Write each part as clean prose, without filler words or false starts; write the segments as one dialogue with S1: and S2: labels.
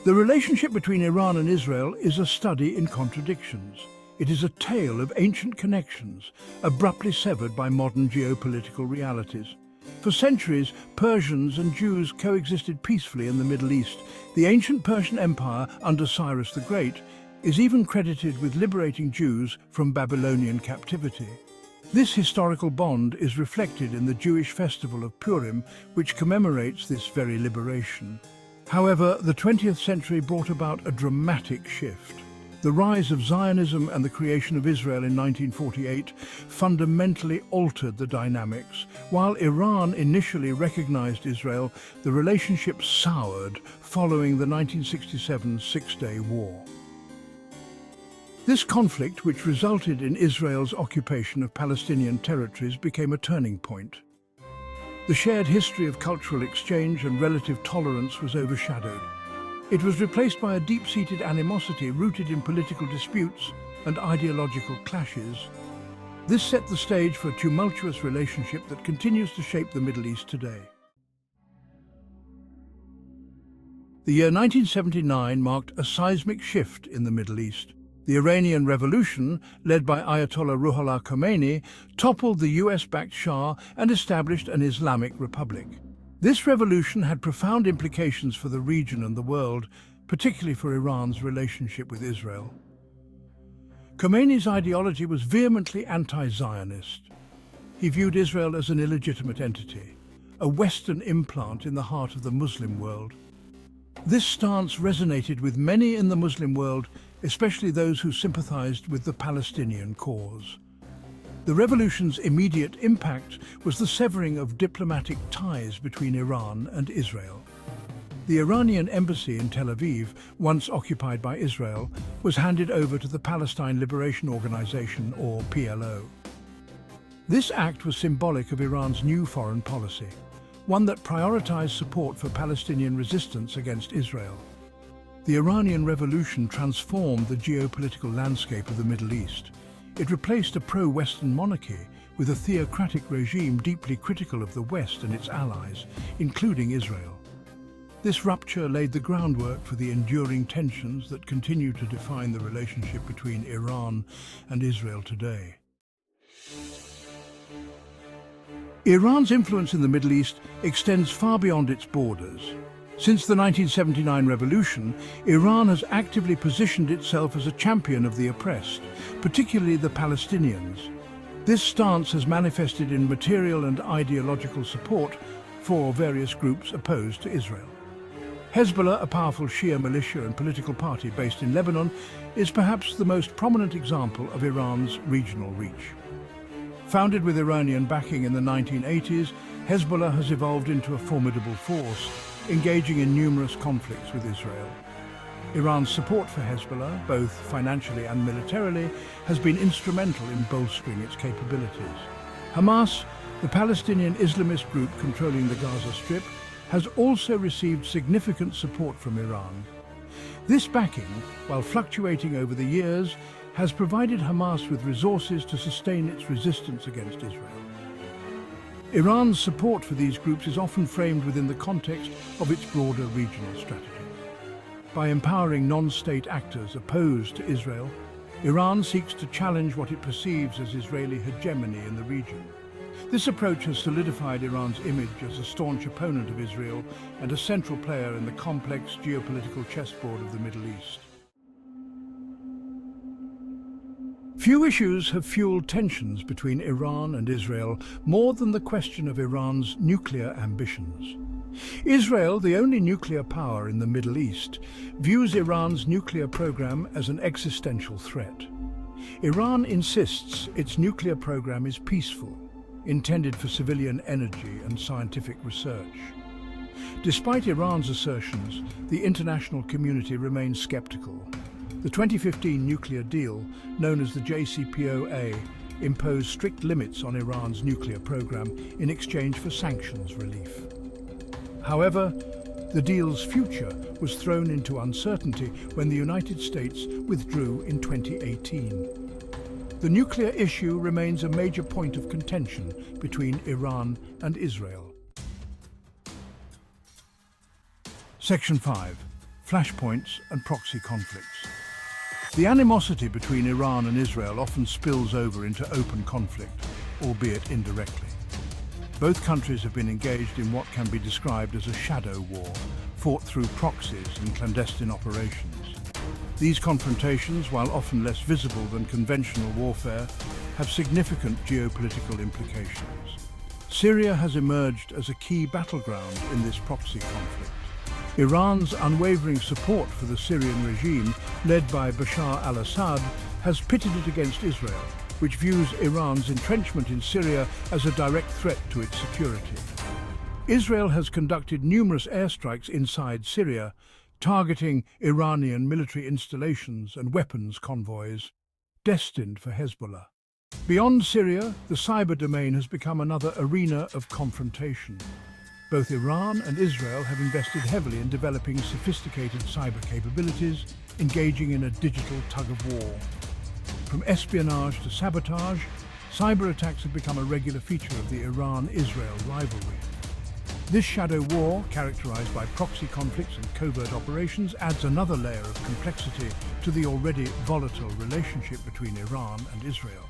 S1: The relationship between Iran and Israel is a study in contradictions. It is a tale of ancient connections, abruptly severed by modern geopolitical realities. For centuries, Persians and Jews coexisted peacefully in the Middle East. The ancient Persian Empire under Cyrus the Great is even credited with liberating Jews from Babylonian captivity. This historical bond is reflected in the Jewish festival of Purim, which commemorates this very liberation. However, the 20th century brought about a dramatic shift. The rise of Zionism and the creation of Israel in 1948 fundamentally altered the dynamics. While Iran initially recognized Israel, the relationship soured following the 1967 Six-Day War. This conflict, which resulted in Israel's occupation of Palestinian territories, became a turning point. The shared history of cultural exchange and relative tolerance was overshadowed. It was replaced by a deep-seated animosity rooted in political disputes and ideological clashes. This set the stage for a tumultuous relationship that continues to shape the Middle East today. The year 1979 marked a seismic shift in the Middle East. The Iranian Revolution, led by Ayatollah Ruhollah Khomeini, toppled the US-backed Shah and established an Islamic republic. This revolution had profound implications for the region and the world, particularly for Iran's relationship with Israel. Khomeini's ideology was vehemently anti-Zionist. He viewed Israel as an illegitimate entity, a Western implant in the heart of the Muslim world. This stance resonated with many in the Muslim world, especially those who sympathized with the Palestinian cause. The revolution's immediate impact was the severing of diplomatic ties between Iran and Israel. The Iranian embassy in Tel Aviv, once occupied by Israel, was handed over to the Palestine Liberation Organization, or PLO. This act was symbolic of Iran's new foreign policy, one that prioritized support for Palestinian resistance against Israel. The Iranian Revolution transformed the geopolitical landscape of the Middle East. It replaced a pro-Western monarchy with a theocratic regime deeply critical of the West and its allies, including Israel. This rupture laid the groundwork for the enduring tensions that continue to define the relationship between Iran and Israel today. Iran's influence in the Middle East extends far beyond its borders. Since the 1979 revolution, Iran has actively positioned itself as a champion of the oppressed, particularly the Palestinians. This stance has manifested in material and ideological support for various groups opposed to Israel. Hezbollah, a powerful Shia militia and political party based in Lebanon, is perhaps the most prominent example of Iran's regional reach. Founded with Iranian backing in the 1980s, Hezbollah has evolved into a formidable force, engaging in numerous conflicts with Israel. Iran's support for Hezbollah, both financially and militarily, has been instrumental in bolstering its capabilities. Hamas, the Palestinian Islamist group controlling the Gaza Strip, has also received significant support from Iran. This backing, while fluctuating over the years, has provided Hamas with resources to sustain its resistance against Israel. Iran's support for these groups is often framed within the context of its broader regional strategy. By empowering non-state actors opposed to Israel, Iran seeks to challenge what it perceives as Israeli hegemony in the region. This approach has solidified Iran's image as a staunch opponent of Israel and a central player in the complex geopolitical chessboard of the Middle East. Few issues have fueled tensions between Iran and Israel more than the question of Iran's nuclear ambitions. Israel, the only nuclear power in the Middle East, views Iran's nuclear program as an existential threat. Iran insists its nuclear program is peaceful, intended for civilian energy and scientific research. Despite Iran's assertions, the international community remains skeptical. The 2015 nuclear deal, known as the JCPOA, imposed strict limits on Iran's nuclear program in exchange for sanctions relief. However, the deal's future was thrown into uncertainty when the United States withdrew in 2018. The nuclear issue remains a major point of contention between Iran and Israel. Section 5. flashpoints and proxy conflicts. The animosity between Iran and Israel often spills over into open conflict, albeit indirectly. Both countries have been engaged in what can be described as a shadow war, fought through proxies and clandestine operations. These confrontations, while often less visible than conventional warfare, have significant geopolitical implications. Syria has emerged as a key battleground in this proxy conflict. Iran's unwavering support for the Syrian regime, led by Bashar al-Assad, has pitted it against Israel, which views Iran's entrenchment in Syria as a direct threat to its security. Israel has conducted numerous airstrikes inside Syria, targeting Iranian military installations and weapons convoys, destined for Hezbollah. Beyond Syria, the cyber domain has become another arena of confrontation. Both Iran and Israel have invested heavily in developing sophisticated cyber capabilities, engaging in a digital tug-of-war. From espionage to sabotage, cyber attacks have become a regular feature of the Iran-Israel rivalry. This shadow war, characterized by proxy conflicts and covert operations, adds another layer of complexity to the already volatile relationship between Iran and Israel.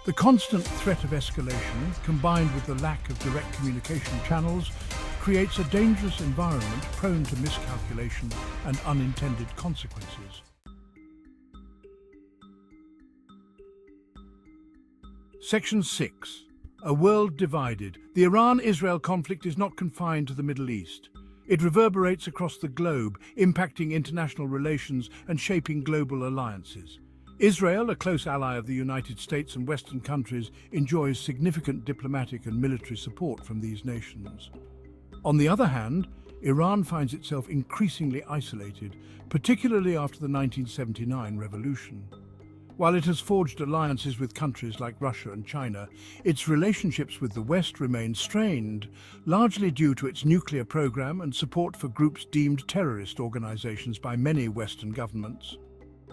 S1: The constant threat of escalation, combined with the lack of direct communication channels, creates a dangerous environment prone to miscalculation and unintended consequences. Section 6. A world divided. The Iran-Israel conflict is not confined to the Middle East. It reverberates across the globe, impacting international relations and shaping global alliances. Israel, a close ally of the United States and Western countries, enjoys significant diplomatic and military support from these nations. On the other hand, Iran finds itself increasingly isolated, particularly after the 1979 revolution. While it has forged alliances with countries like Russia and China, its relationships with the West remain strained, largely due to its nuclear program and support for groups deemed terrorist organizations by many Western governments.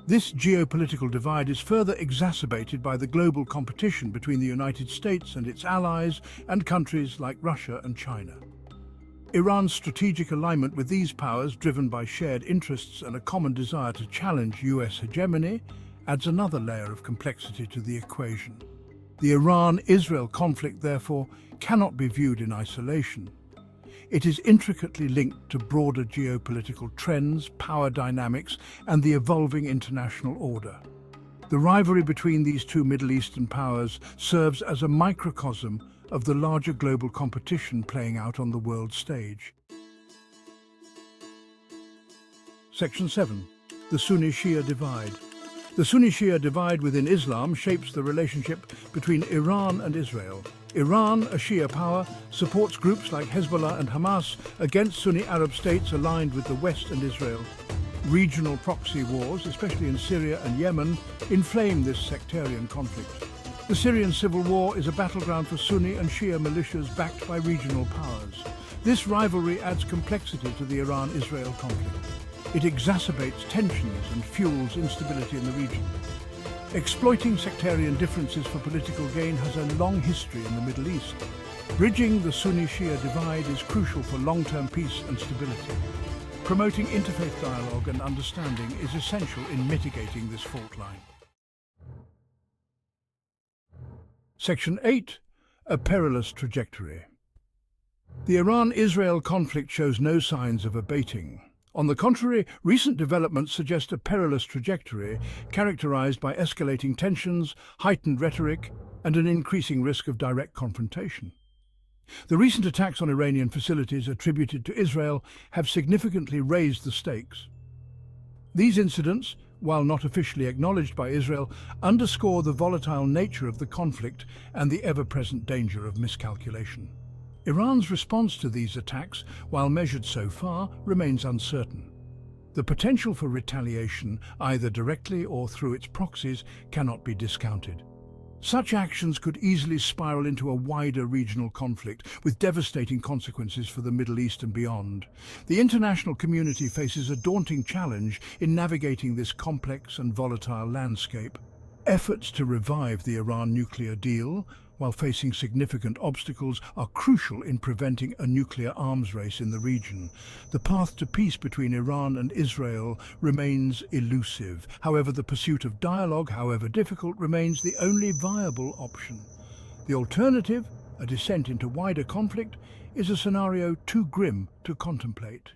S1: This geopolitical divide is further exacerbated by the global competition between the United States and its allies and countries like Russia and China. Iran's strategic alignment with these powers, driven by shared interests and a common desire to challenge US hegemony, adds another layer of complexity to the equation. The Iran-Israel conflict, therefore, cannot be viewed in isolation. It is intricately linked to broader geopolitical trends, power dynamics, and the evolving international order. The rivalry between these two Middle Eastern powers serves as a microcosm of the larger global competition playing out on the world stage. Section 7. The Sunni-Shia divide. The Sunni-Shia divide within Islam shapes the relationship between Iran and Israel. Iran, a Shia power, supports groups like Hezbollah and Hamas against Sunni Arab states aligned with the West and Israel. Regional proxy wars, especially in Syria and Yemen, inflame this sectarian conflict. The Syrian civil war is a battleground for Sunni and Shia militias backed by regional powers. This rivalry adds complexity to the Iran-Israel conflict. It exacerbates tensions and fuels instability in the region. Exploiting sectarian differences for political gain has a long history in the Middle East. Bridging the Sunni-Shia divide is crucial for long-term peace and stability. Promoting interfaith dialogue and understanding is essential in mitigating this fault line. Section 8. A perilous trajectory. The Iran-Israel conflict shows no signs of abating. On the contrary, recent developments suggest a perilous trajectory characterized by escalating tensions, heightened rhetoric, and an increasing risk of direct confrontation. The recent attacks on Iranian facilities attributed to Israel have significantly raised the stakes. These incidents, while not officially acknowledged by Israel, underscore the volatile nature of the conflict and the ever-present danger of miscalculation. Iran's response to these attacks, while measured so far, remains uncertain. The potential for retaliation, either directly or through its proxies, cannot be discounted. Such actions could easily spiral into a wider regional conflict, with devastating consequences for the Middle East and beyond. The international community faces a daunting challenge in navigating this complex and volatile landscape. Efforts to revive the Iran nuclear deal, while facing significant obstacles, are crucial in preventing a nuclear arms race in the region. The path to peace between Iran and Israel remains elusive. However, the pursuit of dialogue, however difficult, remains the only viable option. The alternative, a descent into wider conflict, is a scenario too grim to contemplate.